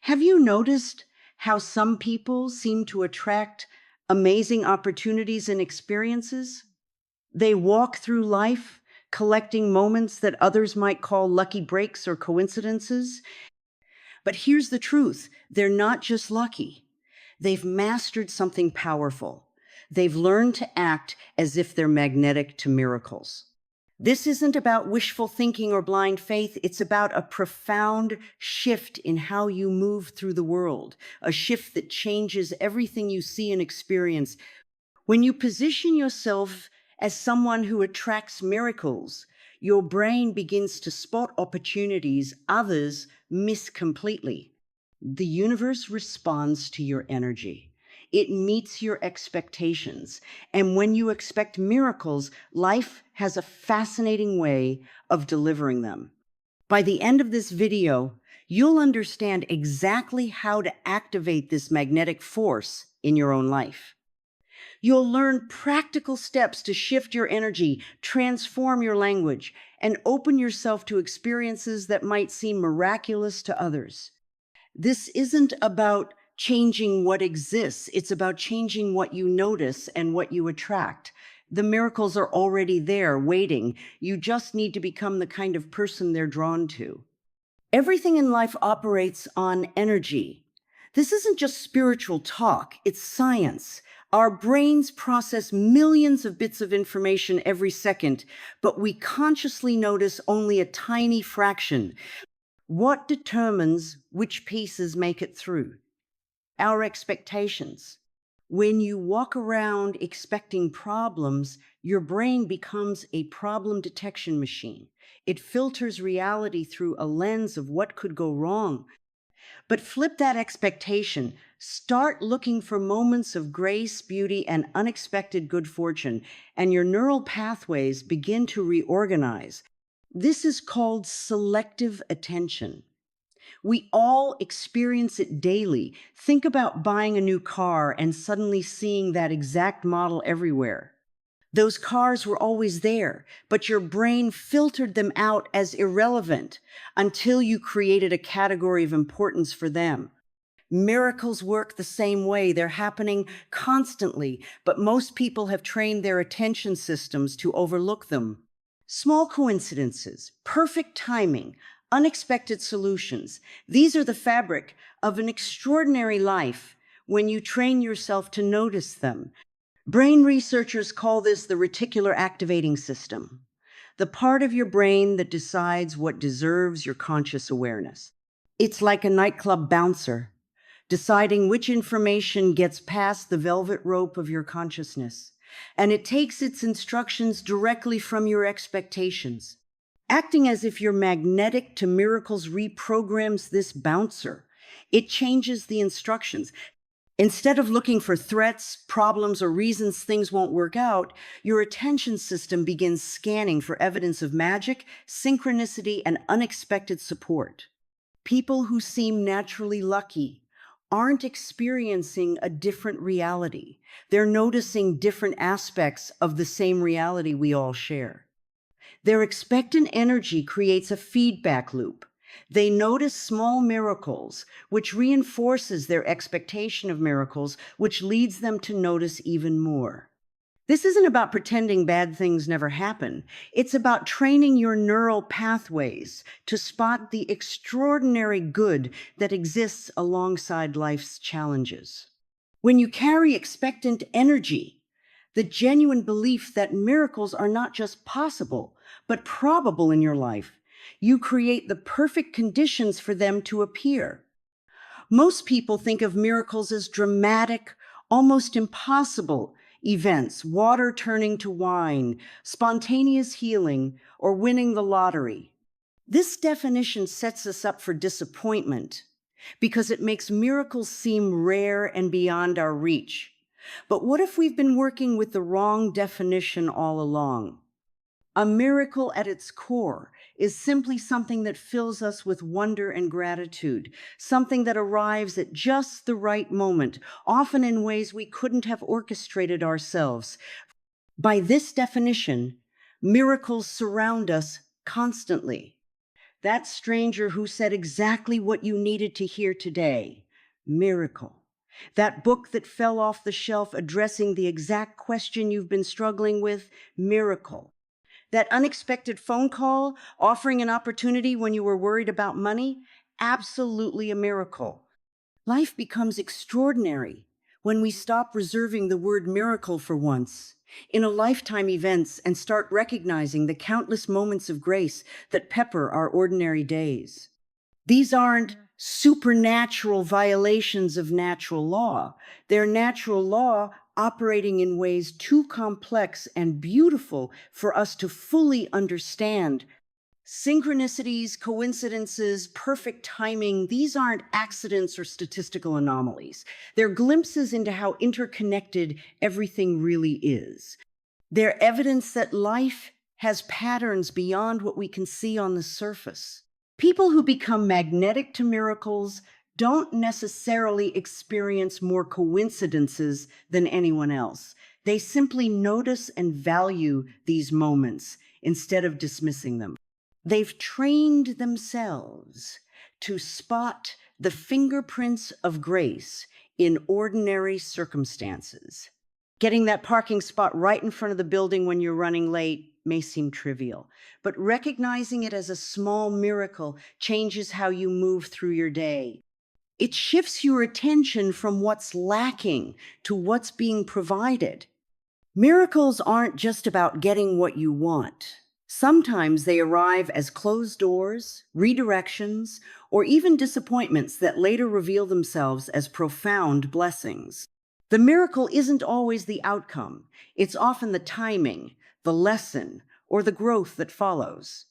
Have you noticed how some people seem to attract amazing opportunities and experiences? They walk through life collecting moments that others might call lucky breaks or coincidences. But here's the truth, they're not just lucky. They've mastered something powerful. They've learned to act as if they're magnetic to miracles. This isn't about wishful thinking or blind faith. It's about a profound shift in how you move through the world, a shift that changes everything you see and experience. When you position yourself as someone who attracts miracles, your brain begins to spot opportunities others miss completely. The universe responds to your energy. It meets your expectations. And when you expect miracles, life has a fascinating way of delivering them. By the end of this video, you'll understand exactly how to activate this magnetic force in your own life. You'll learn practical steps to shift your energy, transform your language, and open yourself to experiences that might seem miraculous to others. This isn't about changing what exists. It's about changing what you notice and what you attract. The miracles are already there, waiting. You just need to become the kind of person they're drawn to. Everything in life operates on energy. This isn't just spiritual talk, it's science. Our brains process millions of bits of information every second, but we consciously notice only a tiny fraction. What determines which pieces make it through? Our expectations. When you walk around expecting problems, your brain becomes a problem detection machine. It filters reality through a lens of what could go wrong. But flip that expectation. Start looking for moments of grace, beauty, and unexpected good fortune, and your neural pathways begin to reorganize. This is called selective attention. We all experience it daily. Think about buying a new car and suddenly seeing that exact model everywhere. Those cars were always there, but your brain filtered them out as irrelevant until you created a category of importance for them. Miracles work the same way. They're happening constantly, but most people have trained their attention systems to overlook them. Small coincidences, perfect timing, unexpected solutions. These are the fabric of an extraordinary life when you train yourself to notice them. Brain researchers call this the reticular activating system, the part of your brain that decides what deserves your conscious awareness. It's like a nightclub bouncer, deciding which information gets past the velvet rope of your consciousness, and it takes its instructions directly from your expectations. Acting as if you're magnetic to miracles reprograms this bouncer. It changes the instructions. Instead of looking for threats, problems, or reasons things won't work out, your attention system begins scanning for evidence of magic, synchronicity, and unexpected support. People who seem naturally lucky aren't experiencing a different reality. They're noticing different aspects of the same reality we all share. Their expectant energy creates a feedback loop. They notice small miracles, which reinforces their expectation of miracles, which leads them to notice even more. This isn't about pretending bad things never happen. It's about training your neural pathways to spot the extraordinary good that exists alongside life's challenges. When you carry expectant energy, the genuine belief that miracles are not just possible, but probable in your life, you create the perfect conditions for them to appear. Most people think of miracles as dramatic, almost impossible events, water turning to wine, spontaneous healing, or winning the lottery. This definition sets us up for disappointment because it makes miracles seem rare and beyond our reach. But what if we've been working with the wrong definition all along? A miracle at its core is simply something that fills us with wonder and gratitude, something that arrives at just the right moment, often in ways we couldn't have orchestrated ourselves. By this definition, miracles surround us constantly. That stranger who said exactly what you needed to hear today. Miracle. That book that fell off the shelf addressing the exact question you've been struggling with. Miracle. That unexpected phone call offering an opportunity when you were worried about money. Absolutely a miracle. Life becomes extraordinary when we stop reserving the word miracle for once in a lifetime events and start recognizing the countless moments of grace that pepper our ordinary days. These aren't supernatural violations of natural law. They're natural law operating in ways too complex and beautiful for us to fully understand. Synchronicities, coincidences, perfect timing, these aren't accidents or statistical anomalies. They're glimpses into how interconnected everything really is. They're evidence that life has patterns beyond what we can see on the surface. People who become magnetic to miracles don't necessarily experience more coincidences than anyone else. They simply notice and value these moments instead of dismissing them. They've trained themselves to spot the fingerprints of grace in ordinary circumstances. Getting that parking spot right in front of the building when you're running late may seem trivial, but recognizing it as a small miracle changes how you move through your day. It shifts your attention from what's lacking to what's being provided. Miracles aren't just about getting what you want. Sometimes they arrive as closed doors, redirections, or even disappointments that later reveal themselves as profound blessings. The miracle isn't always the outcome. It's often the timing, the lesson, or the growth that follows.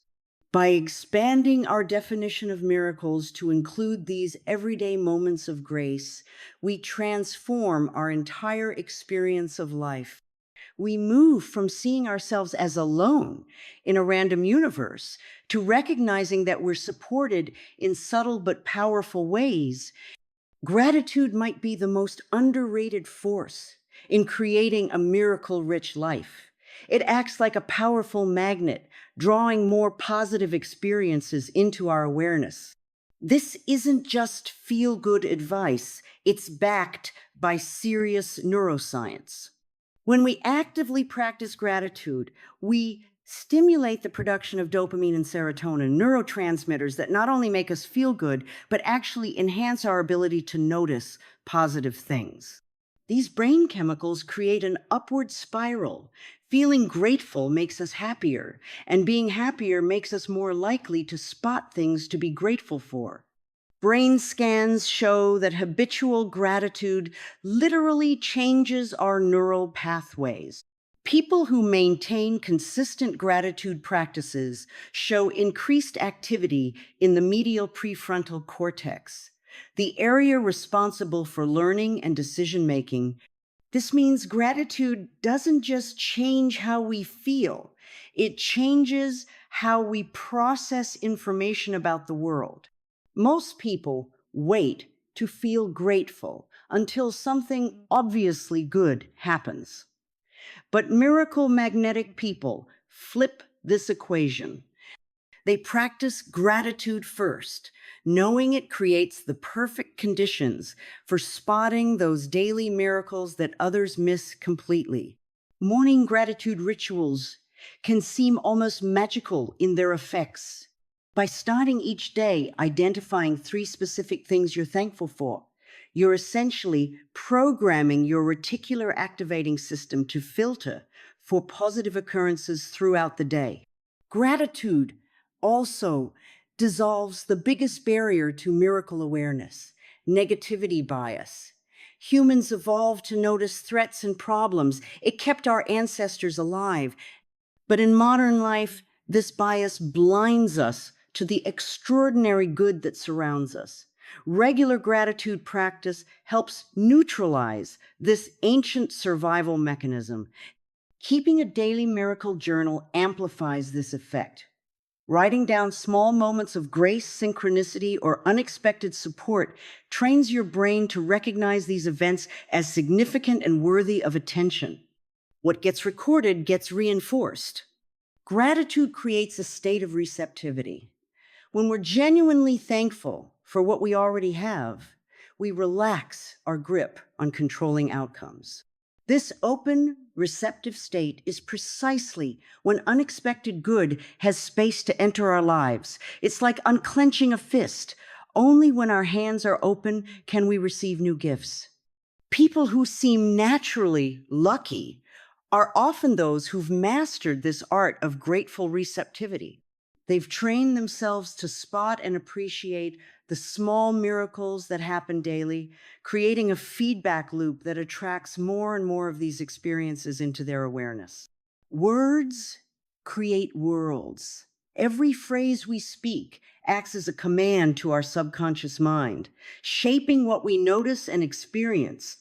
By expanding our definition of miracles to include these everyday moments of grace, we transform our entire experience of life. We move from seeing ourselves as alone in a random universe to recognizing that we're supported in subtle but powerful ways. Gratitude might be the most underrated force in creating a miracle-rich life. It acts like a powerful magnet, drawing more positive experiences into our awareness. This isn't just feel-good advice, it's backed by serious neuroscience. When we actively practice gratitude, we stimulate the production of dopamine and serotonin, neurotransmitters that not only make us feel good, but actually enhance our ability to notice positive things. These brain chemicals create an upward spiral. Feeling grateful makes us happier, and being happier makes us more likely to spot things to be grateful for. Brain scans show that habitual gratitude literally changes our neural pathways. People who maintain consistent gratitude practices show increased activity in the medial prefrontal cortex, the area responsible for learning and decision-making. This means gratitude doesn't just change how we feel, it changes how we process information about the world. Most people wait to feel grateful until something obviously good happens. But miracle magnetic people flip this equation. They practice gratitude first, knowing it creates the perfect conditions for spotting those daily miracles that others miss completely. Morning gratitude rituals can seem almost magical in their effects. By starting each day identifying 3 specific things you're thankful for, you're essentially programming your reticular activating system to filter for positive occurrences throughout the day. Gratitude also dissolves the biggest barrier to miracle awareness, negativity bias. Humans evolved to notice threats and problems. It kept our ancestors alive. But in modern life, this bias blinds us to the extraordinary good that surrounds us. Regular gratitude practice helps neutralize this ancient survival mechanism. Keeping a daily miracle journal amplifies this effect. Writing down small moments of grace, synchronicity, or unexpected support trains your brain to recognize these events as significant and worthy of attention. What gets recorded gets reinforced. Gratitude creates a state of receptivity. When we're genuinely thankful for what we already have, we relax our grip on controlling outcomes. This open, receptive state is precisely when unexpected good has space to enter our lives. It's like unclenching a fist. Only when our hands are open can we receive new gifts. People who seem naturally lucky are often those who've mastered this art of grateful receptivity. They've trained themselves to spot and appreciate the small miracles that happen daily, creating a feedback loop that attracts more and more of these experiences into their awareness. Words create worlds. Every phrase we speak acts as a command to our subconscious mind, shaping what we notice and experience.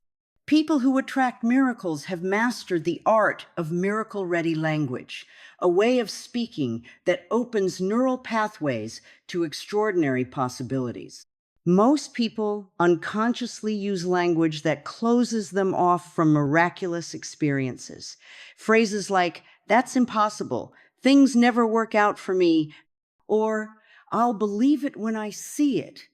People who attract miracles have mastered the art of miracle-ready language, a way of speaking that opens neural pathways to extraordinary possibilities. Most people unconsciously use language that closes them off from miraculous experiences. Phrases like, "That's impossible," "Things never work out for me," or "I'll believe it when I see it,"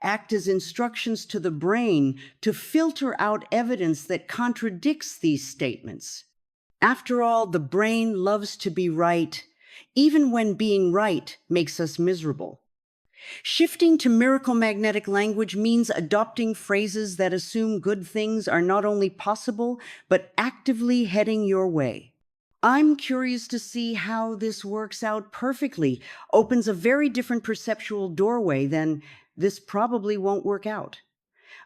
act as instructions to the brain to filter out evidence that contradicts these statements. After all, the brain loves to be right, even when being right makes us miserable. Shifting to miracle magnetic language means adopting phrases that assume good things are not only possible, but actively heading your way. I'm curious to see how this works out perfectly, opens a very different perceptual doorway than "this probably won't work out."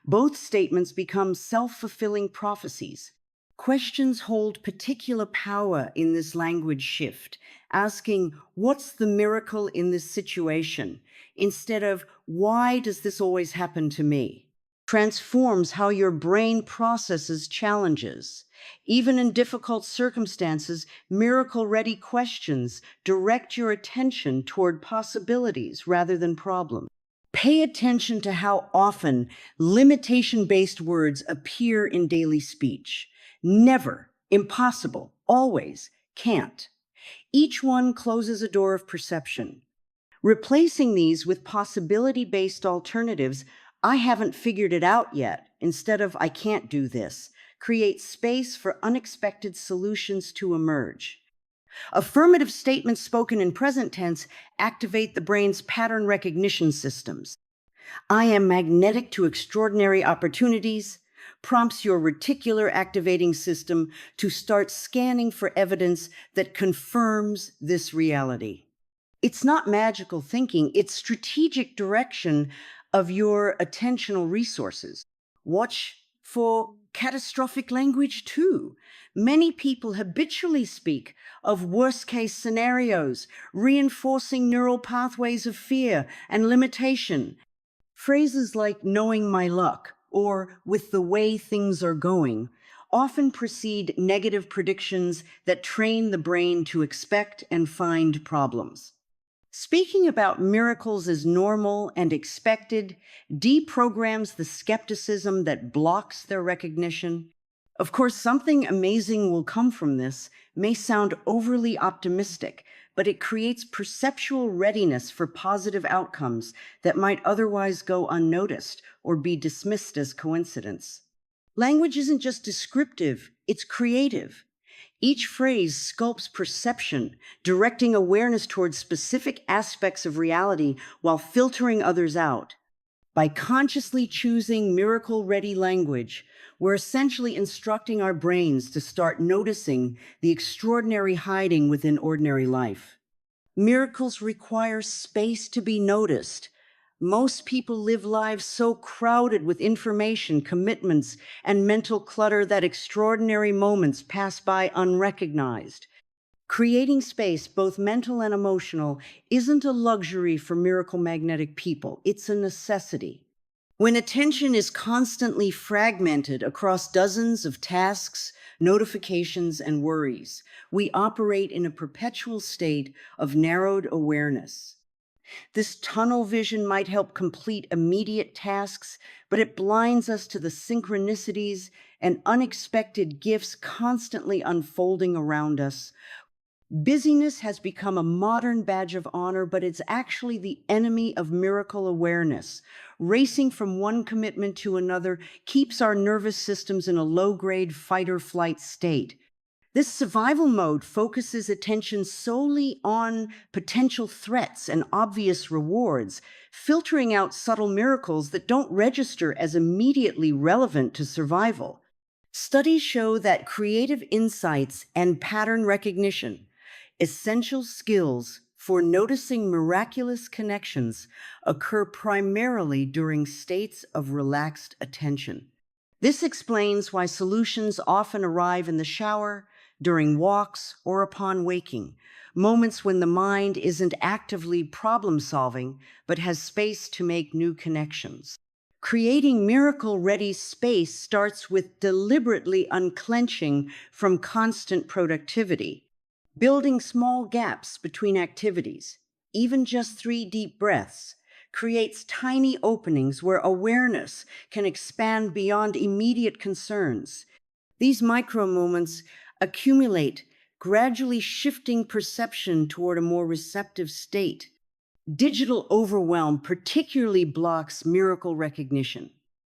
Both statements become self-fulfilling prophecies. Questions hold particular power in this language shift, asking, "What's the miracle in this situation?" instead of, "Why does this always happen to me?" Transforms how your brain processes challenges. Even in difficult circumstances, miracle-ready questions direct your attention toward possibilities rather than problems. Pay attention to how often limitation-based words appear in daily speech. Never, impossible, always, can't. Each one closes a door of perception. Replacing these with possibility-based alternatives, "I haven't figured it out yet," instead of "I can't do this," creates space for unexpected solutions to emerge. Affirmative statements spoken in present tense activate the brain's pattern recognition systems. "I am magnetic to extraordinary opportunities," prompts your reticular activating system to start scanning for evidence that confirms this reality. It's not magical thinking, it's strategic direction of your attentional resources. Watch for catastrophic language too. Many people habitually speak of worst-case scenarios, reinforcing neural pathways of fear and limitation. Phrases like "knowing my luck" or "with the way things are going" often precede negative predictions that train the brain to expect and find problems. Speaking about miracles as normal and expected deprograms the skepticism that blocks their recognition. Of course, something amazing will come from this may sound overly optimistic, but it creates perceptual readiness for positive outcomes that might otherwise go unnoticed or be dismissed as coincidence. Language isn't just descriptive, it's creative. Each phrase sculpts perception, directing awareness towards specific aspects of reality while filtering others out. By consciously choosing miracle-ready language, we're essentially instructing our brains to start noticing the extraordinary hiding within ordinary life. Miracles require space to be noticed. Most people live lives so crowded with information, commitments, and mental clutter that extraordinary moments pass by unrecognized. Creating space, both mental and emotional, isn't a luxury for miracle magnetic people, it's a necessity. When attention is constantly fragmented across dozens of tasks, notifications, and worries, we operate in a perpetual state of narrowed awareness. This tunnel vision might help complete immediate tasks, but it blinds us to the synchronicities and unexpected gifts constantly unfolding around us. Busyness has become a modern badge of honor, but it's actually the enemy of miracle awareness. Racing from one commitment to another keeps our nervous systems in a low-grade fight-or-flight state. This survival mode focuses attention solely on potential threats and obvious rewards, filtering out subtle miracles that don't register as immediately relevant to survival. Studies show that creative insights and pattern recognition, essential skills for noticing miraculous connections, occur primarily during states of relaxed attention. This explains why solutions often arrive in the shower, during walks, or upon waking, moments when the mind isn't actively problem solving but has space to make new connections. Creating miracle-ready space starts with deliberately unclenching from constant productivity. Building small gaps between activities, even just 3 deep breaths, creates tiny openings where awareness can expand beyond immediate concerns. These micro moments accumulate, gradually shifting perception toward a more receptive state. Digital overwhelm particularly blocks miracle recognition.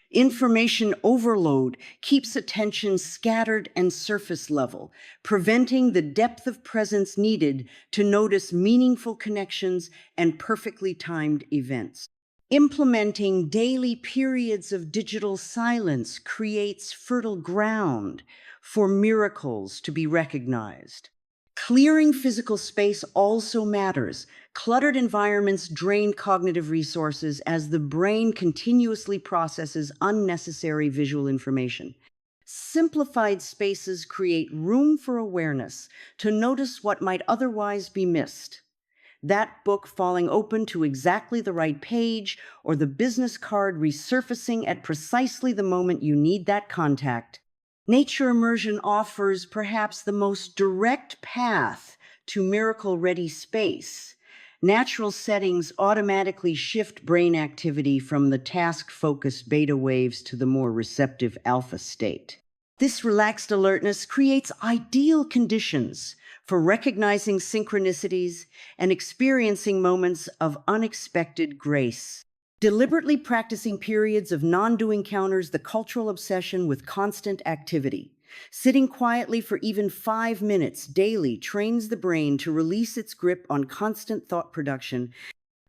Information overload keeps attention scattered and surface level, preventing the depth of presence needed to notice meaningful connections and perfectly timed events. Implementing daily periods of digital silence creates fertile ground for miracles to be recognized. Clearing physical space also matters. Cluttered environments drain cognitive resources as the brain continuously processes unnecessary visual information. Simplified spaces create room for awareness to notice what might otherwise be missed. That book falling open to exactly the right page, or the business card resurfacing at precisely the moment you need that contact. Nature immersion offers perhaps the most direct path to miracle-ready space. Natural settings automatically shift brain activity from the task-focused beta waves to the more receptive alpha state. This relaxed alertness creates ideal conditions for recognizing synchronicities and experiencing moments of unexpected grace. Deliberately practicing periods of non-doing counters the cultural obsession with constant activity. Sitting quietly for even 5 minutes daily trains the brain to release its grip on constant thought production.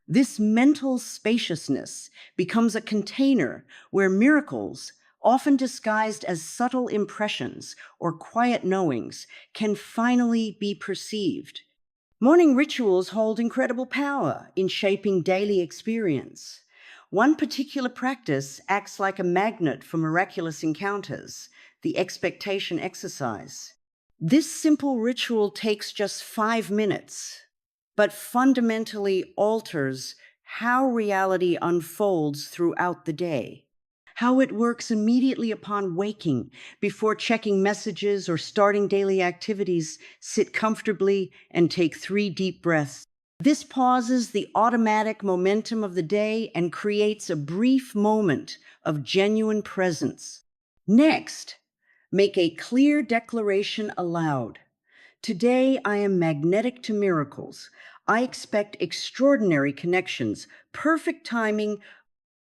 This mental spaciousness becomes a container where miracles, often disguised as subtle impressions or quiet knowings, can finally be perceived. Morning rituals hold incredible power in shaping daily experience. One particular practice acts like a magnet for miraculous encounters, the expectation exercise. This simple ritual takes just 5 minutes, but fundamentally alters how reality unfolds throughout the day. How it works immediately upon waking, before checking messages or starting daily activities. Sit comfortably and take 3 deep breaths. This pauses the automatic momentum of the day and creates a brief moment of genuine presence. Next, make a clear declaration aloud. Today, I am magnetic to miracles. I expect extraordinary connections, perfect timing,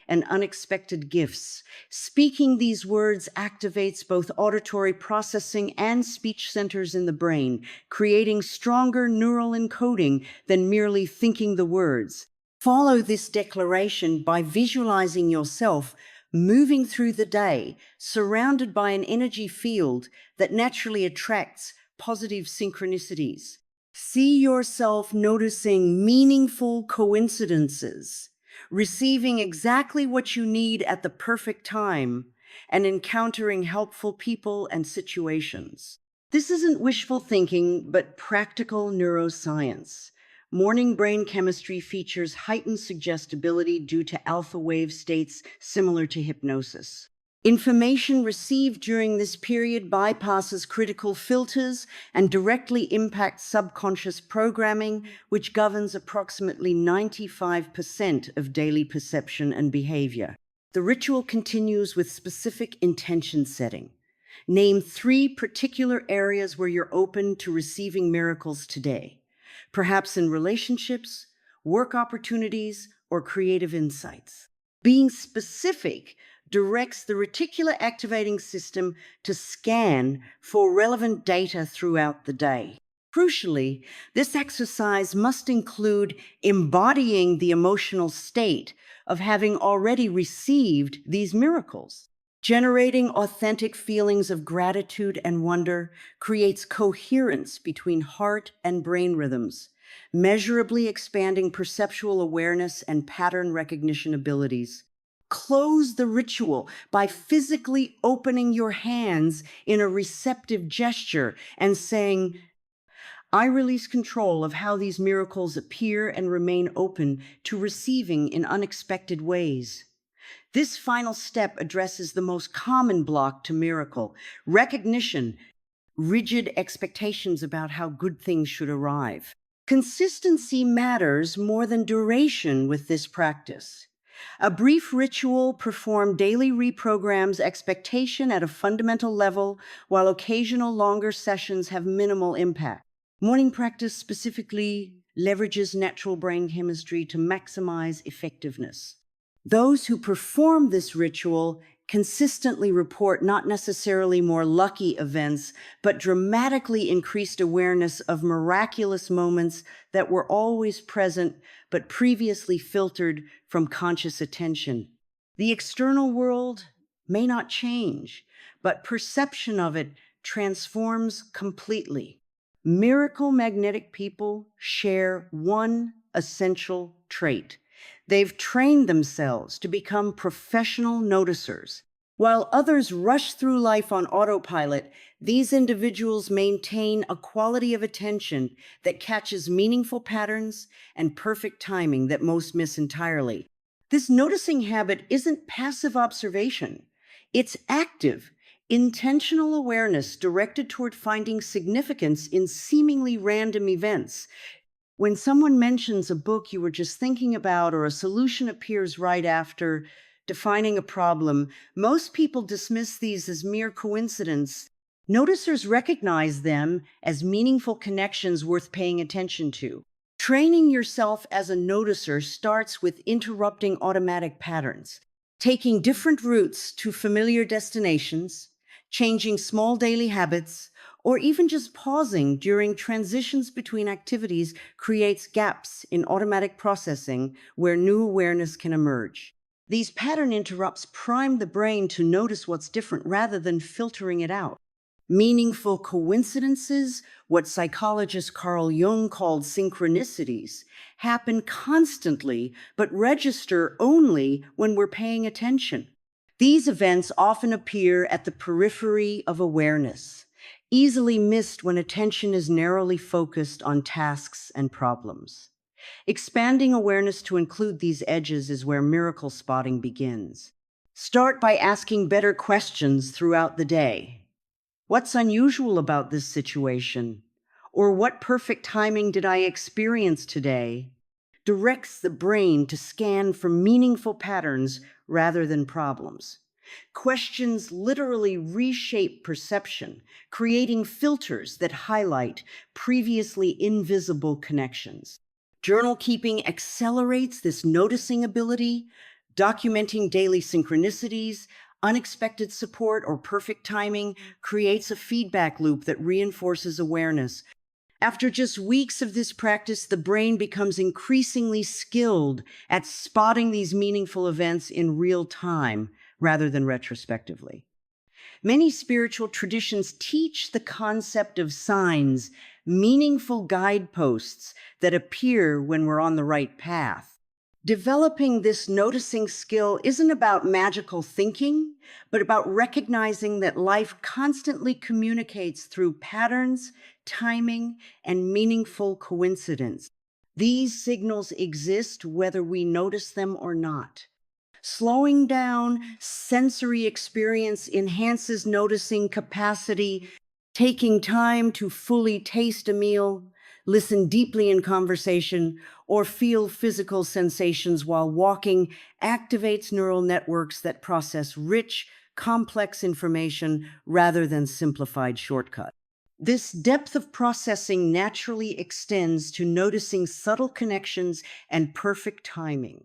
and unexpected gifts. Speaking these words activates both auditory processing and speech centers in the brain, creating stronger neural encoding than merely thinking the words. Follow this declaration by visualizing yourself moving through the day, surrounded by an energy field that naturally attracts positive synchronicities. See yourself noticing meaningful coincidences, receiving exactly what you need at the perfect time, and encountering helpful people and situations. This isn't wishful thinking, but practical neuroscience. Morning brain chemistry features heightened suggestibility due to alpha wave states similar to hypnosis. Information received during this period bypasses critical filters and directly impacts subconscious programming, which governs approximately 95% of daily perception and behavior. The ritual continues with specific intention setting. Name 3 particular areas where you're open to receiving miracles today, perhaps in relationships, work opportunities, or creative insights. Being specific directs the reticular activating system to scan for relevant data throughout the day. Crucially, this exercise must include embodying the emotional state of having already received these miracles. Generating authentic feelings of gratitude and wonder creates coherence between heart and brain rhythms, measurably expanding perceptual awareness and pattern recognition abilities. Close the ritual by physically opening your hands in a receptive gesture and saying, I release control of how these miracles appear and remain open to receiving in unexpected ways. This final step addresses the most common block to miracle: recognition, rigid expectations about how good things should arrive. Consistency matters more than duration with this practice. A brief ritual performed daily reprograms expectation at a fundamental level, while occasional longer sessions have minimal impact. Morning practice specifically leverages natural brain chemistry to maximize effectiveness. Those who perform this ritual consistently report not necessarily more lucky events, but dramatically increased awareness of miraculous moments that were always present but previously filtered from conscious attention. The external world may not change, but perception of it transforms completely. Miracle magnetic people share one essential trait: they've trained themselves to become professional noticers. While others rush through life on autopilot, these individuals maintain a quality of attention that catches meaningful patterns and perfect timing that most miss entirely. This noticing habit isn't passive observation, it's active, intentional awareness directed toward finding significance in seemingly random events. When someone mentions a book you were just thinking about or a solution appears right after defining a problem, most people dismiss these as mere coincidence. Noticers recognize them as meaningful connections worth paying attention to. Training yourself as a noticer starts with interrupting automatic patterns, taking different routes to familiar destinations, changing small daily habits, or even just pausing during transitions between activities creates gaps in automatic processing where new awareness can emerge. These pattern interrupts prime the brain to notice what's different rather than filtering it out. Meaningful coincidences, what psychologist Carl Jung called synchronicities, happen constantly but register only when we're paying attention. These events often appear at the periphery of awareness, easily missed when attention is narrowly focused on tasks and problems. Expanding awareness to include these edges is where miracle spotting begins. Start by asking better questions throughout the day. What's unusual about this situation? Or what perfect timing did I experience today? Directs the brain to scan for meaningful patterns rather than problems. Questions literally reshape perception, creating filters that highlight previously invisible connections. Journal keeping accelerates this noticing ability, documenting daily synchronicities, unexpected support, or perfect timing creates a feedback loop that reinforces awareness. After just weeks of this practice, the brain becomes increasingly skilled at spotting these meaningful events in real time rather than retrospectively. Many spiritual traditions teach the concept of signs, meaningful guideposts that appear when we're on the right path. Developing this noticing skill isn't about magical thinking, but about recognizing that life constantly communicates through patterns, timing, and meaningful coincidence. These signals exist whether we notice them or not. Slowing down sensory experience enhances noticing capacity. Taking time to fully taste a meal, listen deeply in conversation, or feel physical sensations while walking activates neural networks that process rich, complex information rather than simplified shortcuts. This depth of processing naturally extends to noticing subtle connections and perfect timing.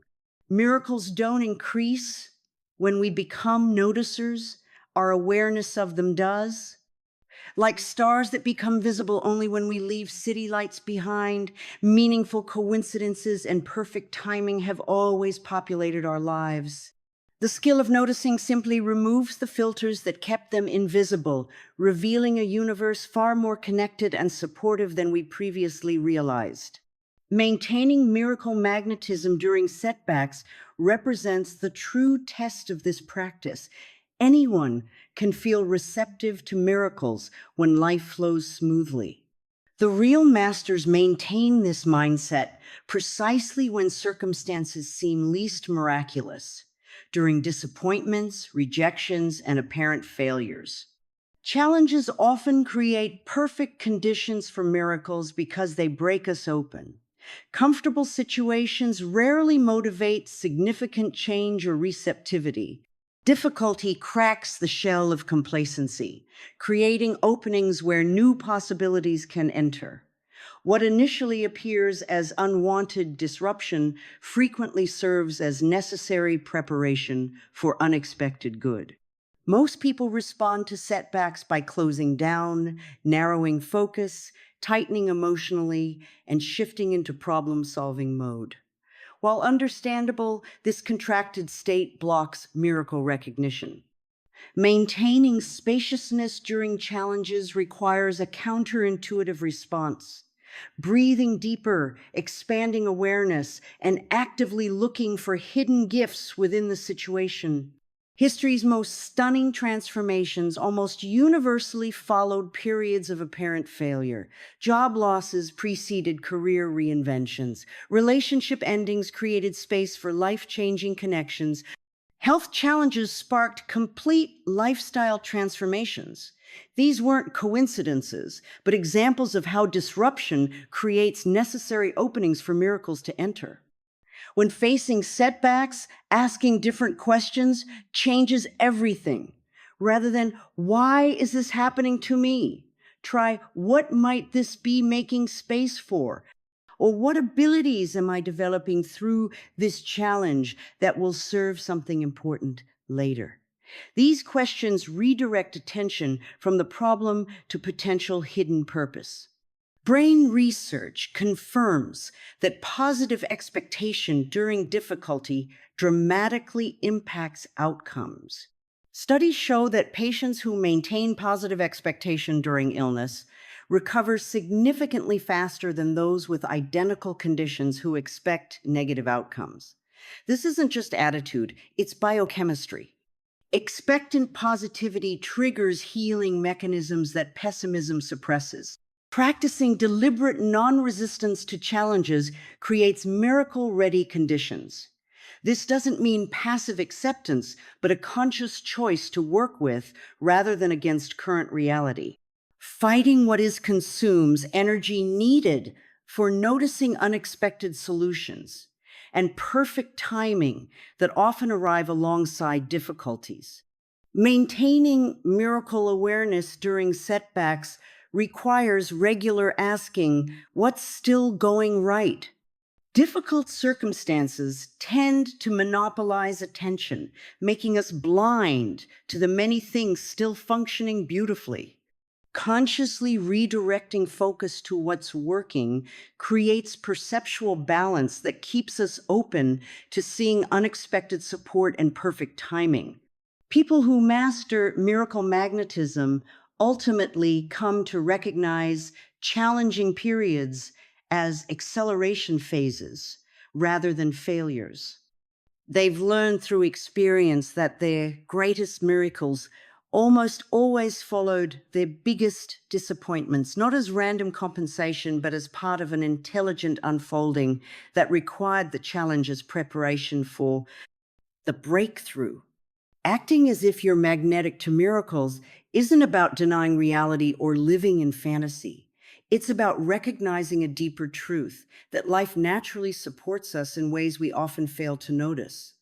Miracles don't increase when we become noticers, our awareness of them does. Like stars that become visible only when we leave city lights behind, meaningful coincidences and perfect timing have always populated our lives. The skill of noticing simply removes the filters that kept them invisible, revealing a universe far more connected and supportive than we previously realized. Maintaining miracle magnetism during setbacks represents the true test of this practice. Anyone can feel receptive to miracles when life flows smoothly. The real masters maintain this mindset precisely when circumstances seem least miraculous, during disappointments, rejections, and apparent failures. Challenges often create perfect conditions for miracles because they break us open. Comfortable situations rarely motivate significant change or receptivity. Difficulty cracks the shell of complacency, creating openings where new possibilities can enter. What initially appears as unwanted disruption frequently serves as necessary preparation for unexpected good. Most people respond to setbacks by closing down, narrowing focus, tightening emotionally, and shifting into problem-solving mode. While understandable, this contracted state blocks miracle recognition. Maintaining spaciousness during challenges requires a counterintuitive response. Breathing deeper, expanding awareness, and actively looking for hidden gifts within the situation. History's most stunning transformations almost universally followed periods of apparent failure. Job losses preceded career reinventions. Relationship endings created space for life-changing connections. Health challenges sparked complete lifestyle transformations. These weren't coincidences, but examples of how disruption creates necessary openings for miracles to enter. When facing setbacks, asking different questions changes everything. Rather than, why is this happening to me? Try, what might this be making space for? Or what abilities am I developing through this challenge that will serve something important later? These questions redirect attention from the problem to potential hidden purpose. Brain research confirms that positive expectation during difficulty dramatically impacts outcomes. Studies show that patients who maintain positive expectation during illness recover significantly faster than those with identical conditions who expect negative outcomes. This isn't just attitude, it's biochemistry. Expectant positivity triggers healing mechanisms that pessimism suppresses. Practicing deliberate non-resistance to challenges creates miracle-ready conditions. This doesn't mean passive acceptance, but a conscious choice to work with rather than against current reality. Fighting what is consumes energy needed for noticing unexpected solutions and perfect timing that often arrive alongside difficulties. Maintaining miracle awareness during setbacks requires regular asking, what's still going right? Difficult circumstances tend to monopolize attention, making us blind to the many things still functioning beautifully. Consciously redirecting focus to what's working creates perceptual balance that keeps us open to seeing unexpected support and perfect timing. People who master miracle magnetism ultimately come to recognize challenging periods as acceleration phases rather than failures. They've learned through experience that their greatest miracles almost always followed their biggest disappointments, not as random compensation, but as part of an intelligent unfolding that required the challenge as preparation for the breakthrough. Acting as if you're magnetic to miracles isn't about denying reality or living in fantasy. It's about recognizing a deeper truth, that life naturally supports us in ways we often fail to notice.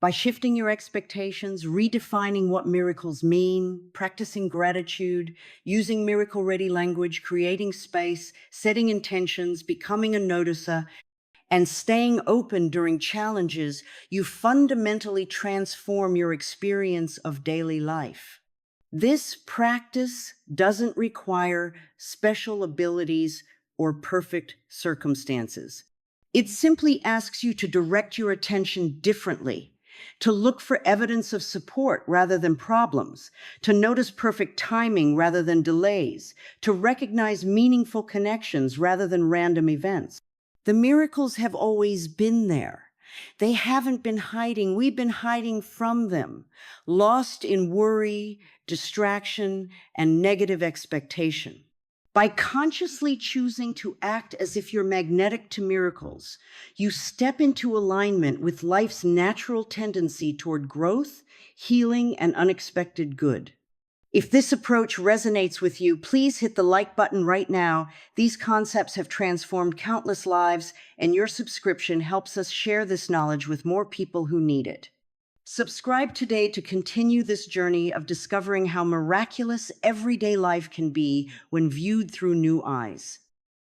By shifting your expectations, redefining what miracles mean, practicing gratitude, using miracle ready language, creating space, setting intentions, becoming a noticer, and staying open during challenges, you fundamentally transform your experience of daily life. This practice doesn't require special abilities or perfect circumstances. It simply asks you to direct your attention differently, to look for evidence of support rather than problems, to notice perfect timing rather than delays, to recognize meaningful connections rather than random events. The miracles have always been there. They haven't been hiding. We've been hiding from them, lost in worry, distraction, and negative expectation. By consciously choosing to act as if you're magnetic to miracles, you step into alignment with life's natural tendency toward growth, healing, and unexpected good. If this approach resonates with you, please hit the like button right now. These concepts have transformed countless lives, and your subscription helps us share this knowledge with more people who need it. Subscribe today to continue this journey of discovering how miraculous everyday life can be when viewed through new eyes.